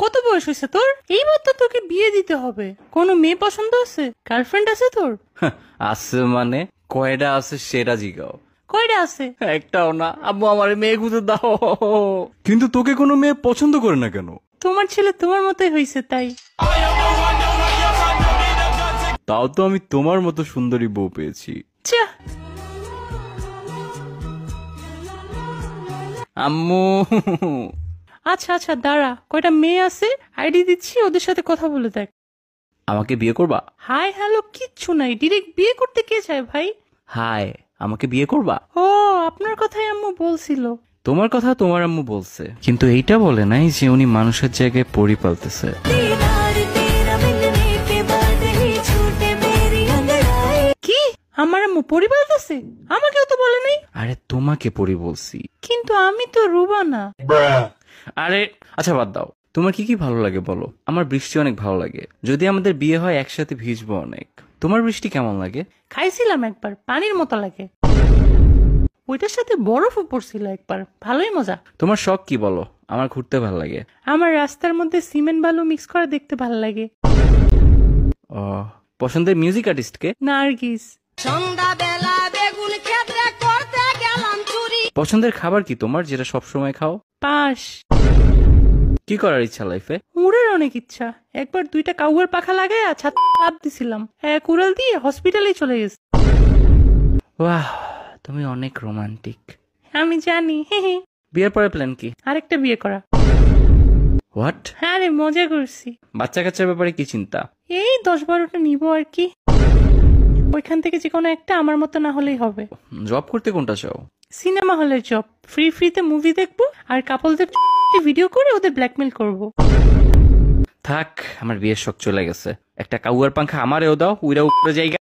কত বয়স হয়েছে তোর? এইবার তো তোকে বিয়ে দিতে হবে। কোনো মেয়ে পছন্দ আছে? গার্লফ্রেন্ড আছে তোর? আছে মানে কয়টা আছে সেটা জিগাও। কয়টা আছে? একটাও না। আব্বু আমার মেয়ে খুঁজে দাও। কিন্তু তোকে কোনো মেয়ে পছন্দ করে না কেন? তোমার ছেলে তোমার মতোই হয়েছে তাই। তাও তো আমি তোমার মতো সুন্দরী বউ পেয়েছি। যা। আম্মু আচ্ছা আচ্ছা দাঁড়া, কয়টা মেয়ে আছে আইডি দিচ্ছি, ওদের সাথে কথা বলে দেখ। আমাকে বিয়ে করবা? হাই হ্যালো কিচ্ছু নাই, ডিরেক্ট বিয়ে করতে কে চায় ভাই? হাই, আমাকে বিয়ে করবা? ও আপনার কথাই আম্মু বলছিল। তোমার কথা তোমার আম্মু বলছে, কিন্তু এইটা বলে নাই যে উনি মানুষের জায়গায় পরি পালতেছে। কি? আমার আম্মু পরি পালতেছে? আমাকেও তো বলে নাই। আরে তোমাকে পরি বলছি। কিন্তু আমি তো রুবা না। আরে আচ্ছা বাদ দাও, তোমার কি কি ভালো লাগে বলো। আমার বৃষ্টি অনেক ভালো লাগে, যদি আমাদের বিয়ে হয় একসাথে ভিজবো অনেক। তোমার বৃষ্টি কেমন লাগে? খাইছিলাম একবার, পানির মতো লাগে। ওইটার সাথে বরফও পড়ছিল একবার, ভালোই মজা। তোমার শখ কি বলো। আমার ঘুরতে ভালো লাগে। আমার রাস্তার মধ্যে সিমেন্ট বালু মিক্স করে দেখতে ভালো লাগে। ও, পছন্দের মিউজিক আর্টিস্ট কে? নার্গিস। সন্ধ্যাবেলা বেগুন ক্ষেত্রে করতে গেলাম চুরি। পছন্দের খাবার কি তোমার, যেটা সব সময় খাও? পাশ। কি করার ইচ্ছা লাইফে? উড়ের অনেক ইচ্ছা। একবার 2টা কাউয়ার পাখা লাগায় ছাদ লাফ দিছিলাম, এক উড়াল দিয়ে হসপিটালে চলে গেছে। বাহ, তুমি অনেক রোমান্টিক। আমি জানি। বিয়ের পরে প্ল্যান কি? আরেকটা বিয়ে করা। হোয়াট? হ্যাঁ রে, মজা করছি। বাচ্চা কাচ্চার ব্যাপারে কি চিন্তা? এই 10-12টা নিব আর কি। ওইখান থেকে যে কোনো একটা আমার মতো না হলেই হবে। জব করতে কোনটা চাও? সিনেমা হলের জব, ফ্রিতে মুভি দেখবো আর কাপলদের ভিডিও করে ওদের ব্ল্যাকমেল করব। থাক, আমার বিয়ের শখ চলে গেছে। একটা কাউয়ার পাংখা আমারেও দাও, উইরা উপরে জায়গা।